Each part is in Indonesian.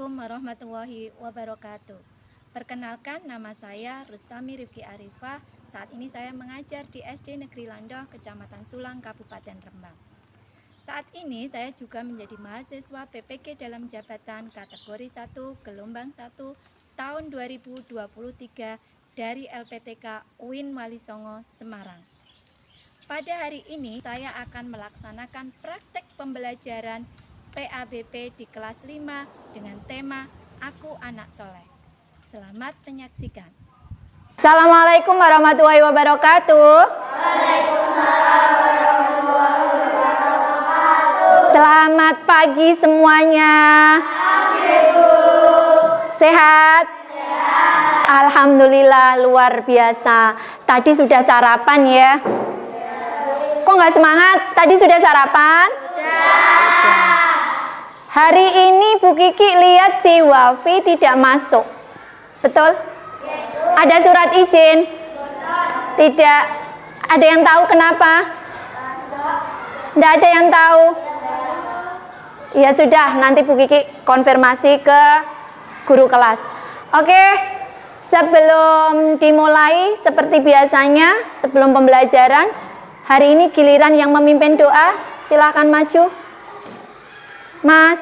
Assalamualaikum warahmatullahi wabarakatuh. Perkenalkan, nama saya Rustami Rifki Arifah. Saat ini saya mengajar di SD Negeri Landoh, Kecamatan Sulang, Kabupaten Rembang. Saat ini saya juga menjadi mahasiswa PPG dalam jabatan kategori 1 gelombang 1 tahun 2023 dari LPTK UIN Walisongo, Semarang. Pada hari ini saya akan melaksanakan praktek pembelajaran PABP di kelas 5 dengan tema Aku Anak Soleh. Selamat menyaksikan. Assalamualaikum warahmatullahi wabarakatuh. Waalaikumsalam warahmatullahi wabarakatuh. Selamat pagi semuanya. Pagi, Bu. Sehat? Sehat. Alhamdulillah, luar biasa. Tadi sudah sarapan ya? Kok nggak semangat? Tadi sudah sarapan? Sudah. Hari ini Bu Kiki lihat si Wafi tidak masuk. Betul? Ada surat izin? Tidak. Ada yang tahu kenapa? Tidak ada yang tahu. Ya sudah, nanti Bu Kiki konfirmasi ke guru kelas. Oke, sebelum dimulai seperti biasanya, sebelum pembelajaran, hari ini giliran yang memimpin doa. Silahkan maju. Mas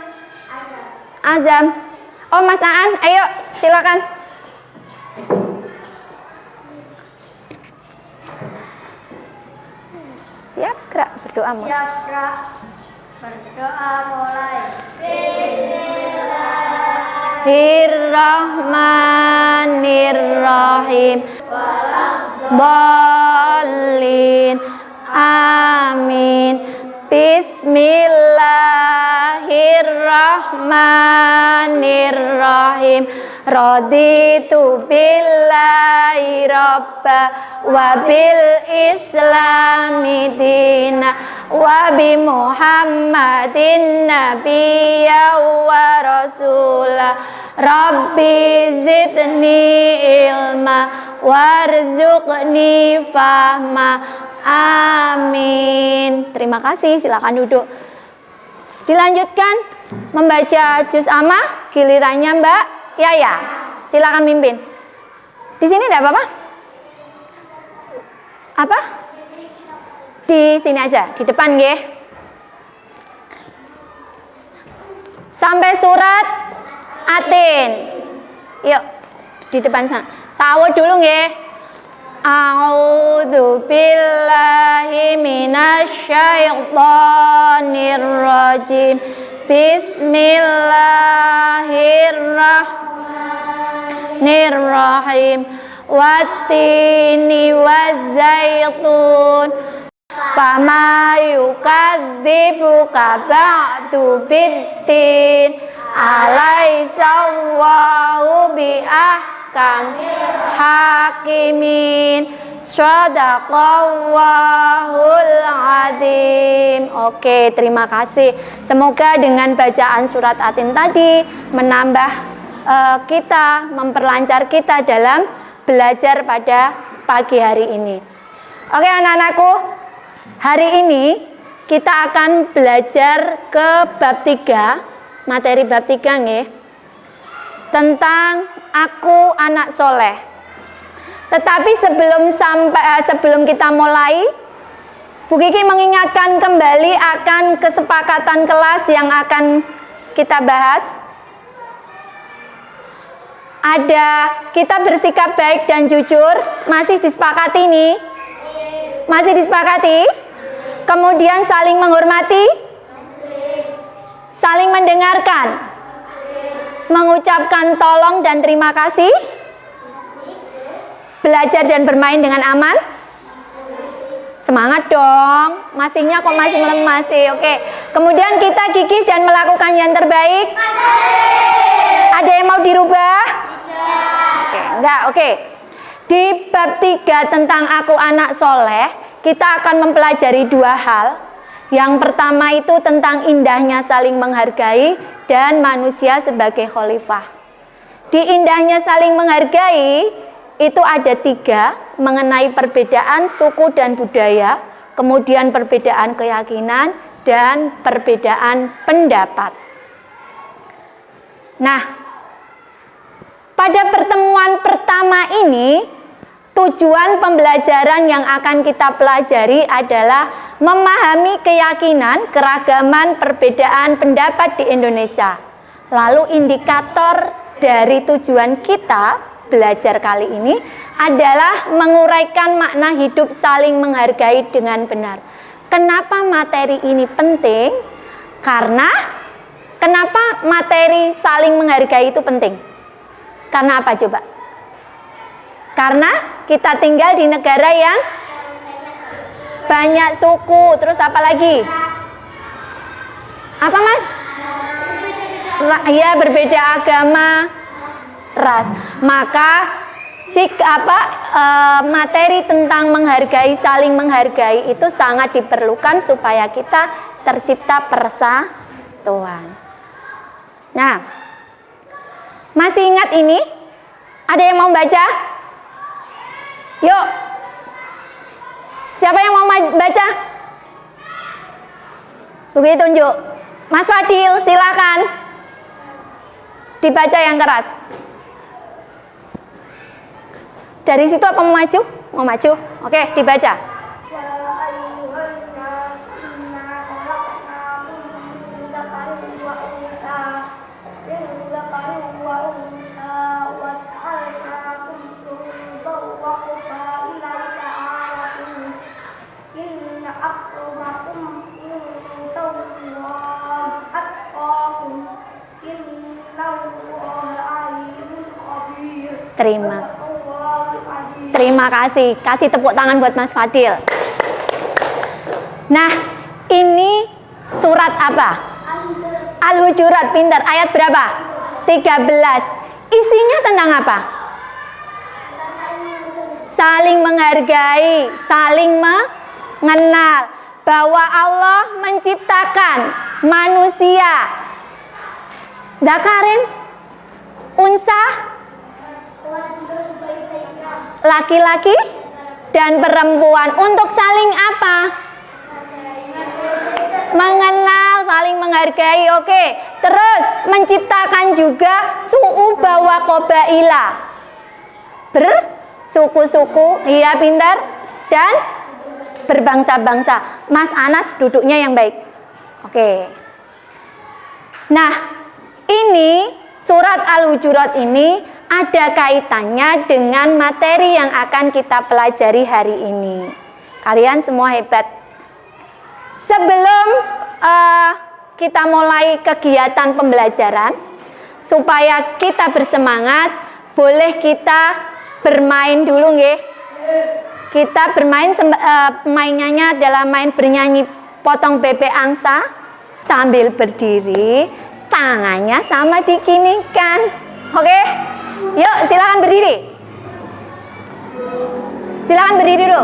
Azam. Oh, Mas Aan, ayo silakan. Siap, gerak berdoa mulai. Siap, gerak. Berdoa mulai. Bismillahirrahmanirrahim. Dhalin. Amin. Bismillahirrahmanirrahim. Raditu billahi rabba wa bil islami dina wa bi muhammadin nabiyya wa rasula. Rabbi zidni ilma warzuqni fahma. Amin. Terima kasih, silakan duduk. Dilanjutkan membaca juz amma, gilirannya Mbak Yaya. Silakan mimpin. Di sini enggak apa-apa? Apa? Di sini aja, di depan nggih. Sampai surat Atin. Yuk, di depan sana. Tahu dulu nggih. A'udzu billahi minasyaitonir rajim. Bismillahirrahmanirrahim. Wattini wazzaitun. Fama yukadzibuka ba'du biddin. Alaihissallahu bi'ahkam hakimin. Shadaqallahul adzim. Oke, terima kasih. Semoga dengan bacaan surat Atin tadi menambah kita, memperlancar kita dalam belajar pada pagi hari ini. Oke anak-anakku, hari ini kita akan belajar ke bab 3, materi bab 3 nggih, tentang Aku Anak Soleh. Tetapi sebelum kita mulai, Bu Kiki mengingatkan kembali akan kesepakatan kelas yang akan kita bahas. Kita bersikap baik dan jujur, masih disepakati nih? Masih disepakati? Kemudian saling menghormati? Saling mendengarkan? Mengucapkan tolong dan terima kasih? Belajar dan bermain dengan aman? Semangat dong. Masihnya kok masih masih. Oke. Kemudian kita gigih dan melakukan yang terbaik? Ada yang mau dirubah? Oke, enggak. Oke. Di bab 3 tentang Aku Anak Soleh, kita akan mempelajari 2 hal. Yang pertama itu tentang indahnya saling menghargai dan manusia sebagai khalifah. Di indahnya saling menghargai itu ada 3, mengenai perbedaan suku dan budaya, kemudian perbedaan keyakinan, dan perbedaan pendapat. Nah, pada pertemuan pertama ini, tujuan pembelajaran yang akan kita pelajari adalah memahami keyakinan, keragaman, perbedaan pendapat di Indonesia. Lalu indikator dari tujuan kita belajar kali ini adalah menguraikan makna hidup saling menghargai dengan benar. Kenapa materi ini penting? Karena kenapa materi saling menghargai itu penting? Karena apa coba? Karena kita tinggal di negara yang banyak suku. Terus apa lagi? Apa Mas? Ya, berbeda agama, ras. Maka materi tentang menghargai, saling menghargai itu sangat diperlukan supaya kita tercipta persatuan. Nah, masih ingat ini? Ada yang mau baca? Yuk. Siapa yang mau baca? Buku tunjuk. Mas Fadil, silakan. Dibaca yang keras. Dari situ apa mau maju? Mau maju? Oke, dibaca. Terima kasih. Kasih tepuk tangan buat Mas Fadil. Nah, ini surat apa? Al-Hujurat, pintar. Ayat berapa? 13. Isinya tentang apa? Saling menghargai, saling mengenal bahwa Allah menciptakan manusia dzakarin, unsa, laki-laki dan perempuan untuk saling apa? Mengenal, saling menghargai. Oke. Terus menciptakan juga su'u bawa qabaila, bersuku-suku, iya pintar, dan berbangsa-bangsa. Mas Anas duduknya yang baik. Oke. Nah, ini surat Al-Hujurat ini ada kaitannya dengan materi yang akan kita pelajari hari ini. Kalian semua hebat. Sebelum kita mulai kegiatan pembelajaran, supaya kita bersemangat, boleh kita bermain dulu nggih? Kita bermain, mainannya adalah main bernyanyi potong bebek angsa sambil berdiri, tangannya sama diginikan. Oke? Yuk, silakan berdiri. Silakan berdiri dulu.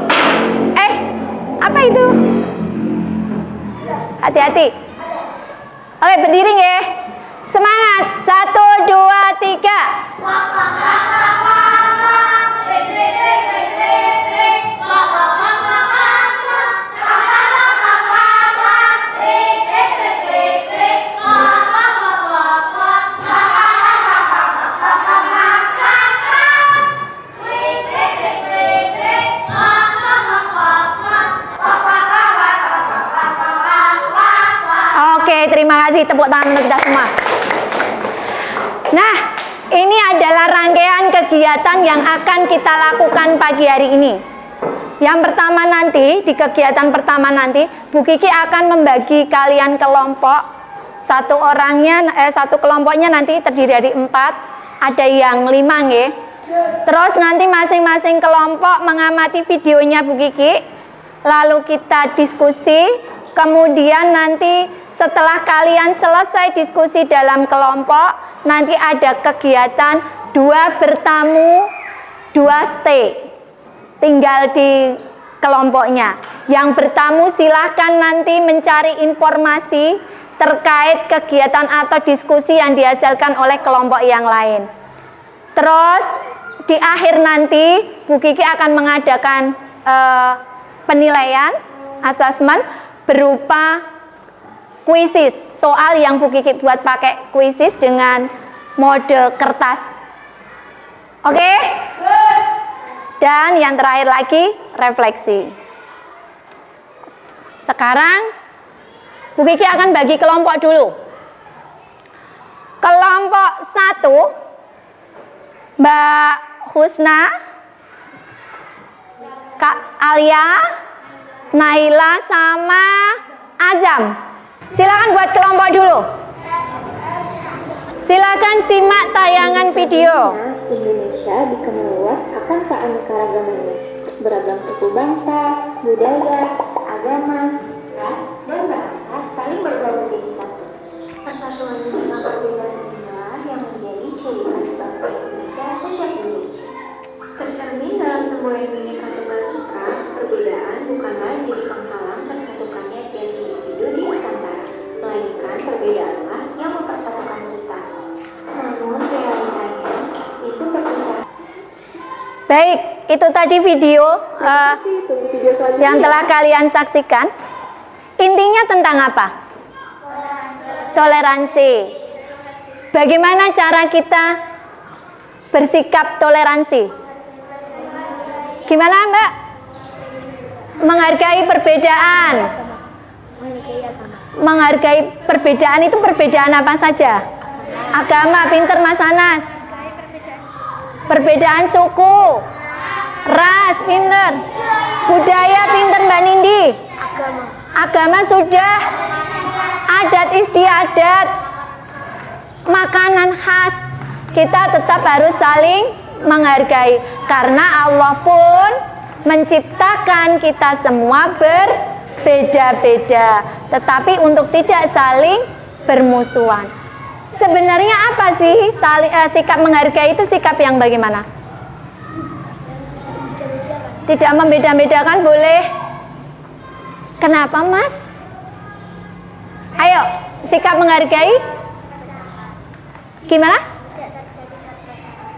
Apa itu? Hati-hati. Oke, berdiri nggih. Semangat. 1, 2, 3. Terima kasih, tepuk tangan untuk kita semua. Nah, ini adalah rangkaian kegiatan yang akan kita lakukan pagi hari ini. Yang pertama nanti, di kegiatan pertama nanti, Bu Kiki akan membagi kalian kelompok. Satu kelompoknya nanti terdiri dari 4, ada yang 5 nggih. Terus nanti masing-masing kelompok mengamati videonya Bu Kiki, lalu kita diskusi. Kemudian nanti setelah kalian selesai diskusi dalam kelompok, nanti ada kegiatan 2 bertamu, 2 stay. Tinggal di kelompoknya. Yang bertamu silahkan nanti mencari informasi terkait kegiatan atau diskusi yang dihasilkan oleh kelompok yang lain. Terus di akhir nanti Bu Kiki akan mengadakan penilaian, asesmen berupa kuisis, soal yang Bu Kiki buat pakai kuisis dengan mode kertas. Oke? Dan yang terakhir lagi, refleksi. Sekarang Bu Kiki akan bagi kelompok dulu. Kelompok 1, Mbak Husna, Kak Alia, Naila sama Azam. Silakan buat kelompok dulu. Silakan simak tayangan video. Indonesia dikenal luas akan keanekaragamannya, beragam suku bangsa, budaya, agama, ras, dan bahasa saling berbaur menjadi satu. Persatuan di tengah perbedaan inilah yang menjadi ciri khas bangsa Indonesia sejak dulu. Tercermin dalam sebuah Bhinneka Tunggal Ika, perbedaan bukanlah jadi penghalang tersatukannya etnis individu di Nusantara, melainkan perbedaanlah yang mempersatukan kita. Namun realitanya, isu perpecahan. Baik, itu tadi video yang telah kalian saksikan. Intinya tentang apa? Toleransi. Bagaimana cara kita bersikap toleransi? Gimana, Mbak? Menghargai perbedaan. Menghargai perbedaan itu perbedaan apa saja? Agama, pinter Mas Anas. Perbedaan suku, ras, pinter. Budaya, pinter Mbak Nindi. Agama sudah. Adat istiadat. Makanan khas. Kita tetap harus saling menghargai. Karena Allah pun menciptakan kita semua berbeda-beda. Tetapi untuk tidak saling bermusuhan. Sebenarnya apa sih sikap menghargai itu sikap yang bagaimana? Tidak membeda-bedakan boleh. Kenapa, Mas? Ayo, sikap menghargai gimana?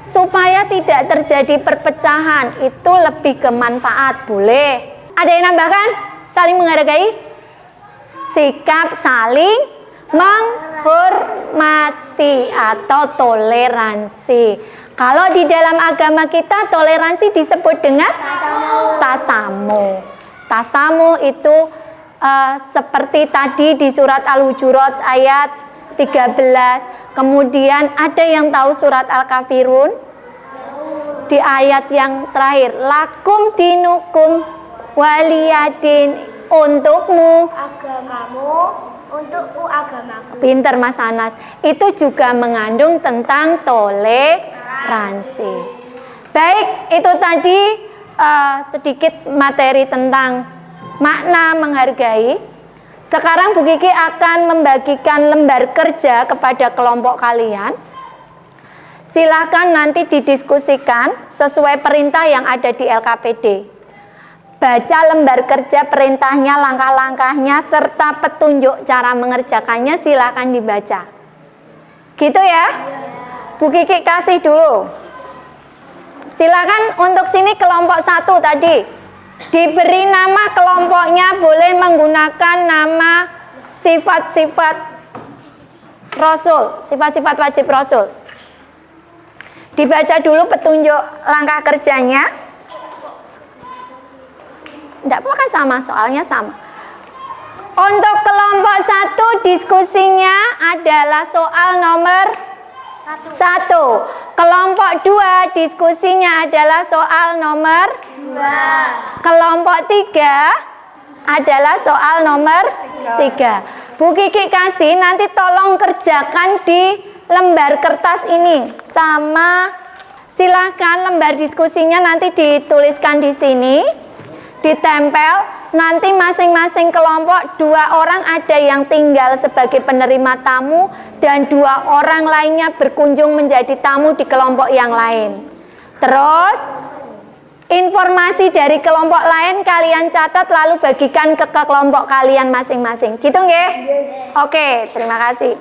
Supaya tidak terjadi perpecahan, itu lebih ke manfaat, boleh. Ada yang nambahkan? Saling menghargai? Sikap saling menghormati atau toleransi. Kalau di dalam agama kita toleransi disebut dengan tasamuh. Tasamuh itu seperti tadi di surat Al-Hujurat ayat 13. Kemudian ada yang tahu surat Al-Kafirun? Di ayat yang terakhir, lakum dinukum waliyadin, untukmu Agamamu, untukku agamaku. Pinter Mas Anas. Itu juga mengandung tentang toleransi. Baik, itu tadi sedikit materi tentang makna menghargai. Sekarang Bu Kiki akan membagikan lembar kerja kepada kelompok kalian. Silakan nanti didiskusikan sesuai perintah yang ada di LKPD. Baca lembar kerja perintahnya, langkah-langkahnya, serta petunjuk cara mengerjakannya silakan dibaca. Gitu ya? Bu Kiki kasih dulu. Silakan untuk sini kelompok 1 tadi. Diberi nama kelompoknya boleh menggunakan nama sifat-sifat Rasul, sifat-sifat wajib Rasul. Dibaca dulu petunjuk langkah kerjanya. Tidak apa kan sama, soalnya sama. Untuk kelompok 1 diskusinya adalah soal nomor 1. Kelompok 2 diskusinya adalah soal nomor 2. Kelompok 3 adalah soal nomor 3. Bu Kiki kasih nanti tolong kerjakan di lembar kertas ini. Sama silakan lembar diskusinya nanti dituliskan di sini. Ditempel. Nanti masing-masing kelompok 2 orang ada yang tinggal sebagai penerima tamu dan 2 orang lainnya berkunjung menjadi tamu di kelompok yang lain. Terus informasi dari kelompok lain kalian catat lalu bagikan ke kelompok kalian masing-masing. Gitu nggih? Oke, terima kasih.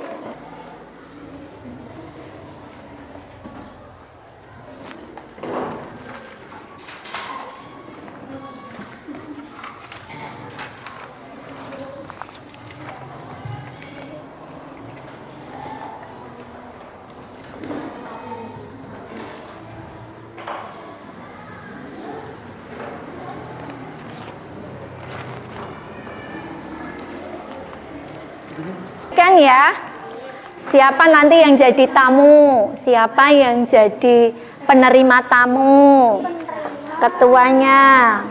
ya. Siapa nanti yang jadi tamu? Siapa yang jadi penerima tamu? Ketuanya.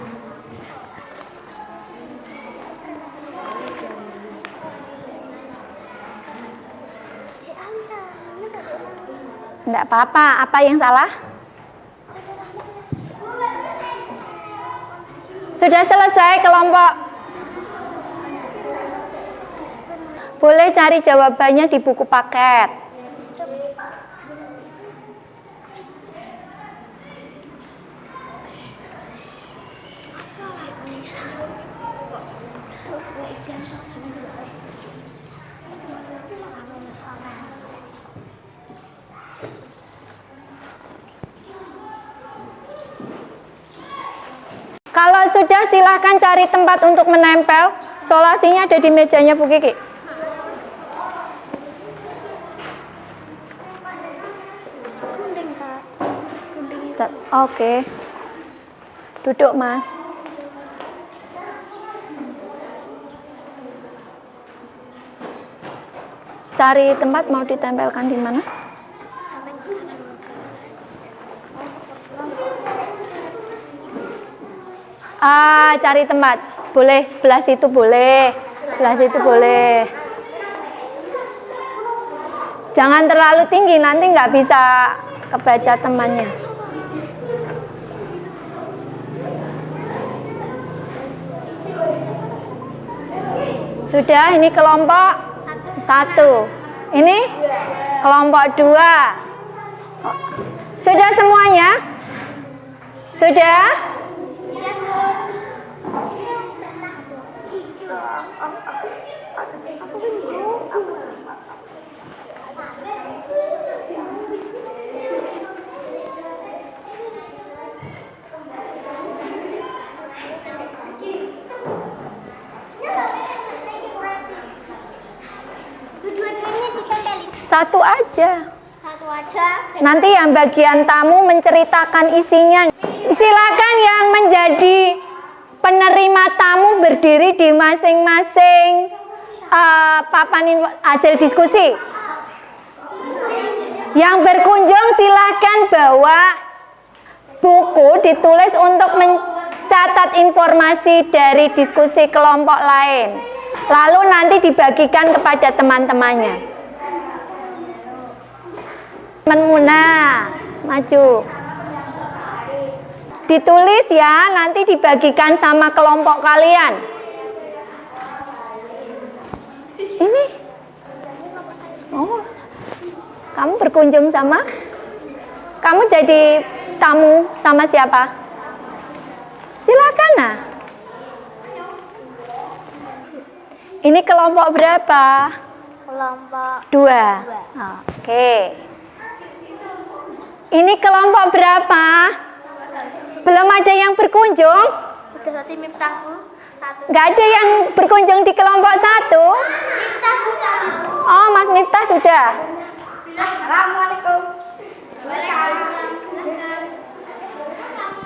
Enggak apa-apa. Apa yang salah? Sudah selesai kelompok? Boleh cari jawabannya di buku paket. Kalau sudah, silahkan cari tempat untuk menempel. Solasinya ada di mejanya Bu Kiki. Oke. Duduk, Mas. Cari tempat mau ditempelkan di mana? Cari tempat. Boleh sebelah situ boleh. Sebelah situ boleh. Jangan terlalu tinggi, nanti nggak bisa kebaca temannya. Sudah, ini kelompok 1. Ini kelompok 2. Sudah semuanya? Sudah? Satu aja. Nanti yang bagian tamu menceritakan isinya. Silakan yang menjadi penerima tamu berdiri di masing-masing papan hasil diskusi. Yang berkunjung silakan bawa buku ditulis untuk mencatat informasi dari diskusi kelompok lain. Lalu nanti dibagikan kepada teman-temannya. Teman Muna, maju. Ditulis ya, nanti dibagikan sama kelompok kalian. Ini. Oh, kamu berkunjung sama? Kamu jadi tamu sama siapa? Silakan nah. Ini kelompok berapa? Kelompok 2. Oke. Ini kelompok berapa? Belum ada yang berkunjung? udah tadi Miftah Bu. Nggak ada yang berkunjung di kelompok 1? Miftah Bu. Oh, Mas Miftah sudah. Assalamualaikum.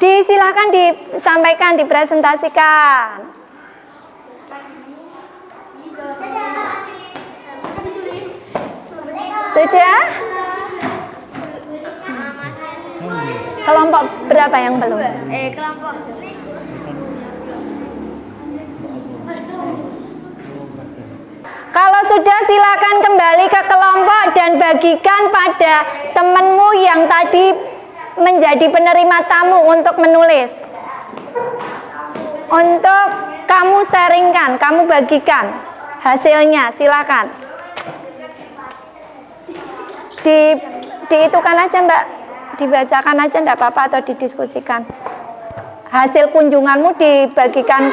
Silakan disampaikan, dipresentasikan. Sudah? Kelompok berapa yang belum? Kelompok. Kalau sudah, silakan kembali ke kelompok dan bagikan pada temanmu yang tadi menjadi penerima tamu untuk menulis. Untuk kamu sharingkan, kamu bagikan hasilnya, silakan. Diitukan aja Mbak, dibacakan aja enggak apa-apa atau didiskusikan. Hasil kunjunganmu dibagikan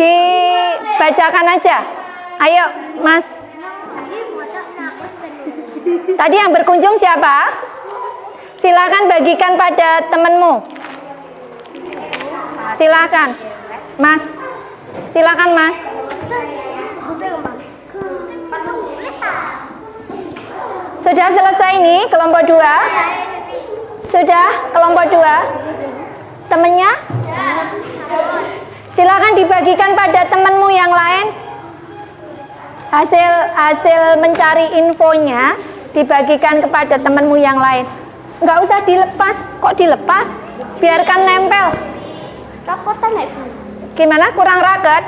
dibacakan aja. Ayo Mas. Tadi yang berkunjung siapa? Silakan bagikan pada temanmu. Silakan Mas. Silakan Mas. Sudah selesai nih kelompok 2? Sudah kelompok 2? Temennya? Silakan dibagikan pada temanmu yang lain. Hasil mencari infonya dibagikan kepada temanmu yang lain. Nggak usah dilepas. Kok dilepas? Biarkan nempel. Copotan ya, Bu? Gimana? Kurang raket?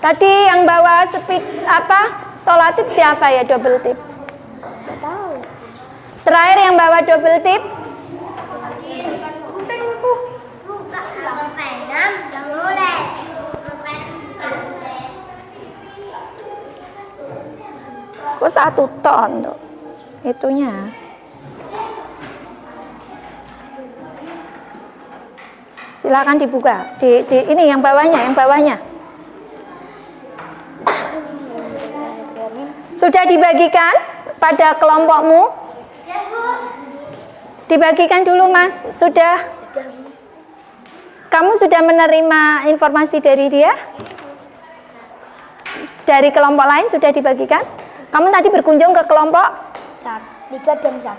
Tadi yang bawa solatif siapa ya, double tip? Nggak tahu. Terakhir yang bawa double tip? Kok 1 ton tuh itunya. Silakan dibuka. Ini yang bawahnya. Sudah dibagikan pada kelompokmu? Dibagikan dulu, Mas. Sudah. Kamu sudah menerima informasi dari dia? Dari kelompok lain sudah dibagikan? Kamu tadi berkunjung ke kelompok 3 dan 1.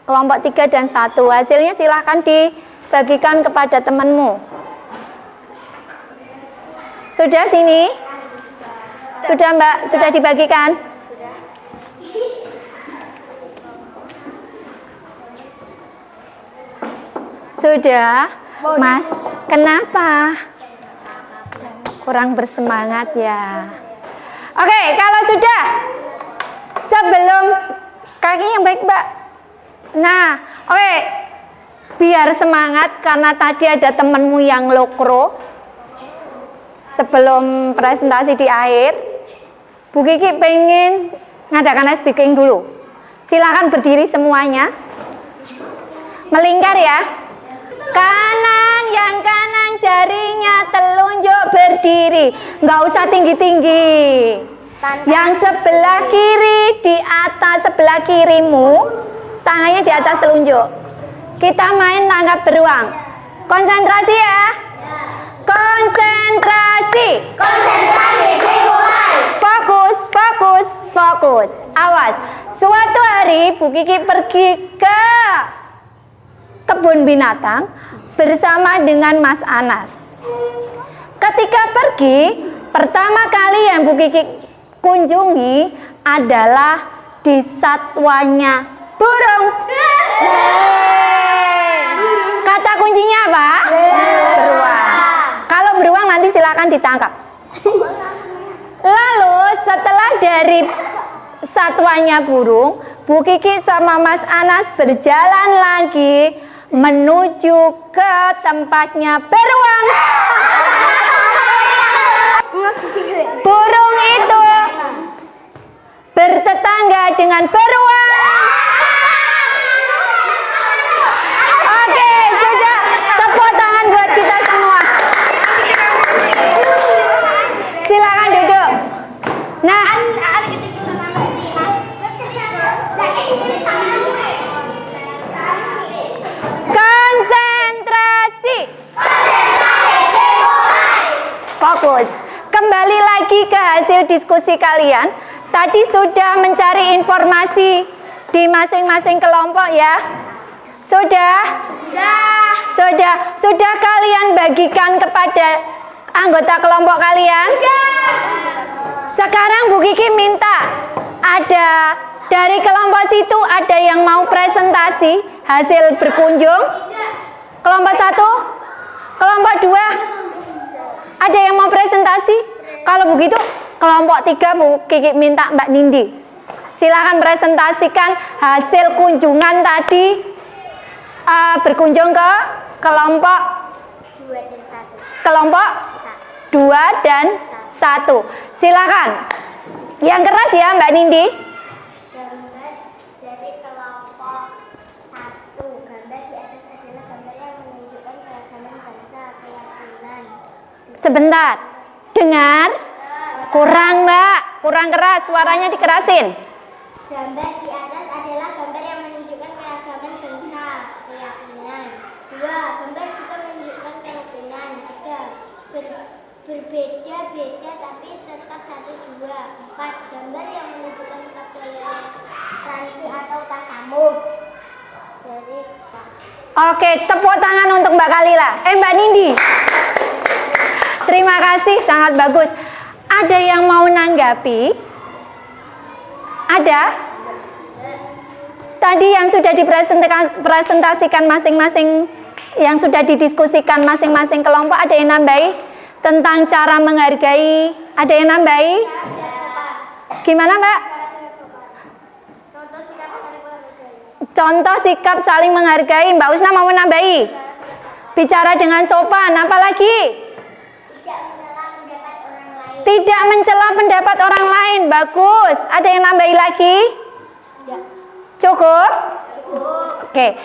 kelompok 3 dan 1. Hasilnya silahkan dibagikan kepada temanmu. Sudah sini? Sudah, Mbak? Sudah dibagikan? Sudah. Mas, kenapa? Kurang bersemangat ya. Oke, kalau sudah, sebelum kaki yang baik, Mbak. Nah, oke, biar semangat karena tadi ada temenmu yang lokro. Sebelum presentasi di akhir, Bu Kiki pengen ngadakan speaking dulu. Silakan berdiri semuanya. Melingkar ya. Kanan, yang kanan jarinya telunjuk berdiri. Nggak usah tinggi-tinggi. Yang sebelah kiri di atas sebelah kirimu, tangannya di atas telunjuk. Kita main tangkap beruang. Konsentrasi ya. Konsentrasi. Fokus. Awas. Suatu hari Bu Kiki pergi ke kebun binatang bersama dengan Mas Anas. Ketika pergi, pertama kali yang Bu Kiki kunjungi adalah di satwanya burung. Kata kuncinya apa? Beruang. Kalau beruang nanti silakan ditangkap. Lalu setelah dari satwanya burung, Bu Kiki sama Mas Anas berjalan lagi menuju ke tempatnya beruang. Burung itu bertetangga dengan beruang. Oke, sudah. Tepuk tangan buat kita semua. Silakan duduk. Nah, konsentrasi. Fokus. Kembali lagi ke hasil diskusi kalian. Tadi sudah mencari informasi di masing-masing kelompok ya. Sudah? Sudah kalian bagikan kepada anggota kelompok kalian? Sekarang Bu Kiki minta ada dari kelompok situ ada yang mau presentasi hasil berkunjung? Kelompok 1? Kelompok 2? Ada yang mau presentasi? Kalau begitu kelompok 3 Bu Kiki minta Mbak Nindi. Silakan presentasikan hasil kunjungan tadi berkunjung ke kelompok 2 dan 1. kelompok 2 dan 1. Silakan. Yang keras ya Mbak Nindi. Gambar dari kelompok 1. Gambar di atas adalah gambar yang menunjukkan keragaman bangsa, keyakinan. Sebentar. Dengar. Kurang Mbak. Kurang keras. Suaranya dikerasin. Gambar di atas adalah gambar yang menunjukkan keragaman bangsa, keyakinan. 2. Gambar juga menunjukkan kerukunan. 3. Berbeda-beda tapi tetap satu jua. 4. Gambar yang menunjukkan toleransi atau tasamuh. Jadi Oke, tepuk tangan untuk Mbak Kalila. Mbak Nindi. Terima kasih, sangat bagus. Ada yang mau nanggapi? Ada? Tadi yang sudah dipresentasikan masing-masing, yang sudah didiskusikan masing-masing kelompok, ada yang nambahi tentang cara menghargai? Ada yang nambahi? Gimana, Mbak? Contoh sikap saling menghargai. Mbak Usna mau nambahi? Bicara dengan sopan, apa lagi? Tidak mencela pendapat orang lain. Bagus. Ada yang nambahi lagi? Cukup? Oke.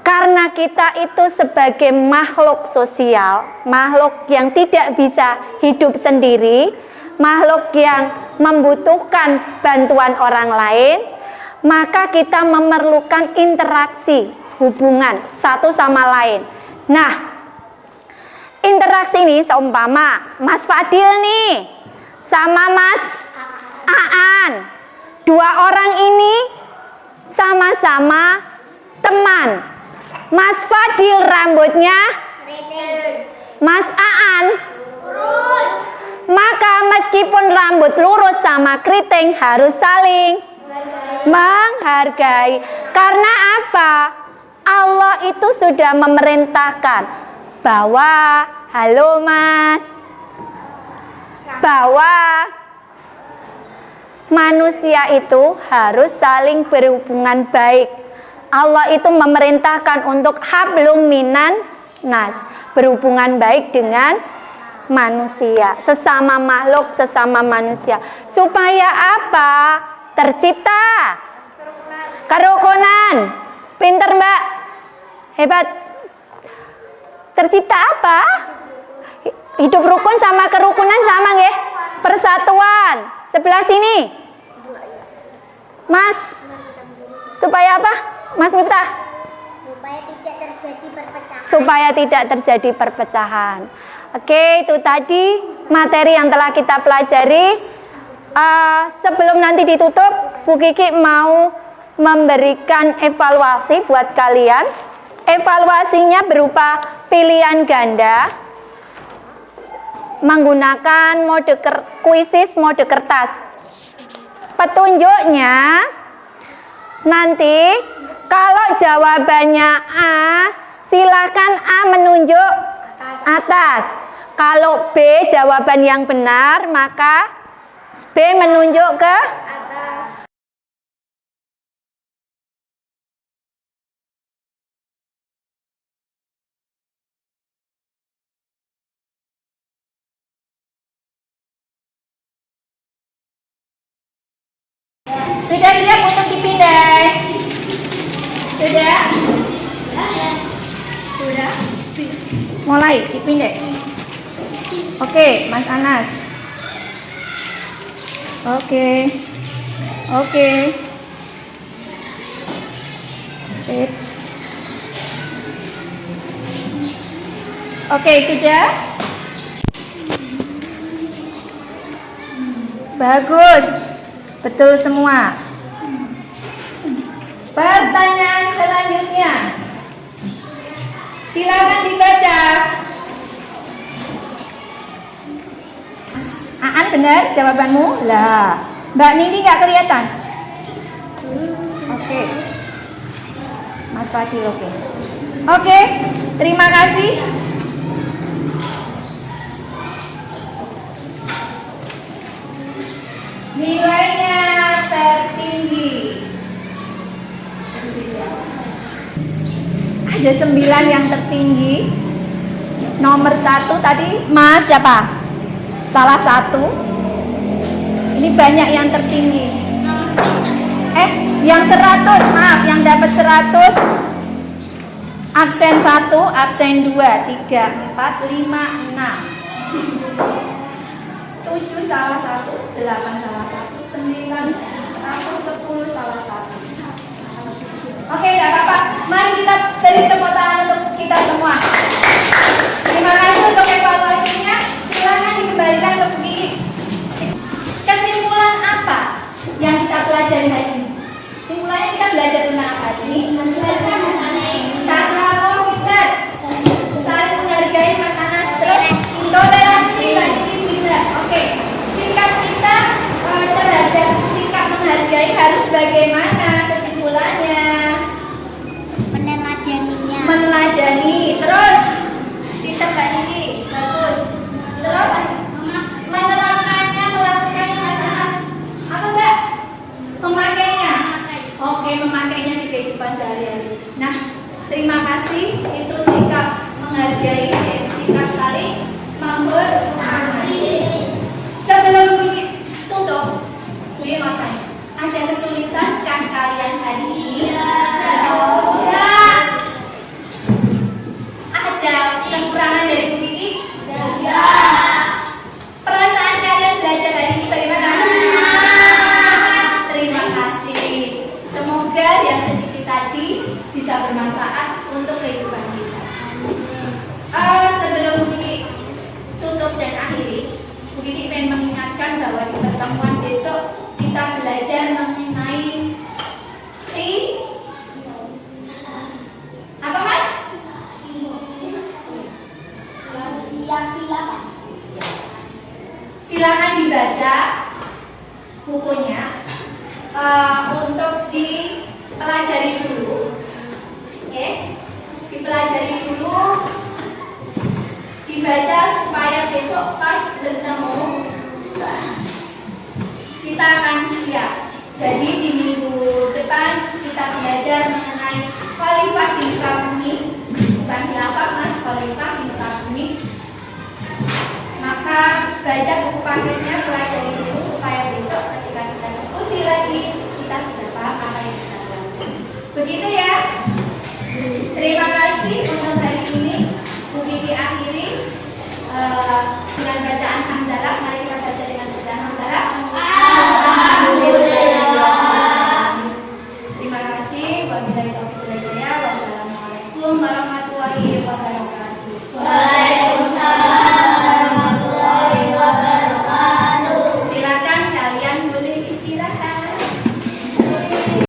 Karena kita itu sebagai makhluk sosial, makhluk yang tidak bisa hidup sendiri, makhluk yang membutuhkan bantuan orang lain, maka kita memerlukan interaksi, hubungan satu sama lain. Nah, interaksi ini seumpama Mas Fadil nih sama Mas Aan. Dua orang ini sama-sama teman. Mas Fadil rambutnya Mas Aan lurus. Maka meskipun rambut lurus sama keriting harus saling menghargai. Karena apa? Allah itu sudah memerintahkan bahwa, halo Mas, bahwa manusia itu harus saling berhubungan baik. Allah itu memerintahkan untuk hablum minan nas, berhubungan baik dengan manusia, sesama makhluk, sesama manusia. Supaya apa? Tercipta kerukunan. Pinter Mbak, hebat. Tercipta apa? Hidup rukun sama kerukunan sama nggih? Persatuan. Sebelah sini Mas, supaya apa Mas Miftah? Supaya tidak terjadi perpecahan. Oke, itu tadi materi yang telah kita pelajari. Sebelum nanti ditutup, Bu Kiki mau memberikan evaluasi buat kalian. Evaluasinya berupa pilihan ganda menggunakan mode kuisis, mode kertas. Petunjuknya nanti kalau jawabannya A, silakan A menunjuk atas. Kalau B jawaban yang benar, maka B menunjuk ke atas. Sudah siap untuk dipindai? Sudah? Sudah? Mulai dipindai. Oke, Mas Anas. Oke. Sip. Oke, sudah? Bagus. Betul semua. Pertanyaan selanjutnya. Silakan dibaca. Aan, benar jawabanmu? Lah, Mbak Nindi nggak kelihatan. Oke. Mas Fadil, oke. Oke, terima kasih. Nilainya tertinggi. Ada 9 yang tertinggi. Nomor 1 tadi Mas siapa? Salah satu. Ini banyak yang tertinggi. Yang 100, maaf, yang dapat 100 absen 1, absen 2, 3, 4, 5, 6. 7 salah 1, 8 salah 1, 9 10 salah 1. Oke, enggak apa-apa. Mari kita beri tepuk tangan untuk kita semua. Terima kasih untuk evaluasinya. Silakan dikembalikan ke Bu Kiki. Kesimpulan apa yang kita pelajari hari ini? Kesimpulannya kita belajar tentang apa hari ini? Tasawuf, saling menghargai Mas Anas, terus toleransi dan disiplin. Oke. bagaimana kesimpulannya? Meneladaninya. Meneladani. Terus ditebak ini bagus. Terus menerapkannya, melakukannya Mas. Apa Mbak? Memakainya. Oke, memakainya di kehidupan sehari-hari. Nah, terima kasih. Itu sikap menghargai, sikap saling menghormati. Sebelum ini tutup, gue mau tanya, ada kesulitan kan kalian hari ini? Ya. Ada kekurangan dari Bu Kiki? Ya. Perasaan kalian belajar hari ini bagaimana? Terima kasih. Semoga yang sedikit tadi bisa bermanfaat untuk kehidupan kita. Sebelum Bu Kiki tutup dan akhiri, Bu Kiki ingin mengingatkan bahwa di pertemuan besok kita belajar mengenai apa Mas? Silakan dibaca bukunya untuk dipelajari dulu. Oke, dipelajari dulu, dibaca supaya besok pas bertemu kita akan siap. Jadi di minggu depan kita belajar mengenai khalifah di muka bumi, bukan khilafah Mas, khalifah di muka bumi. Maka baca buku paketnya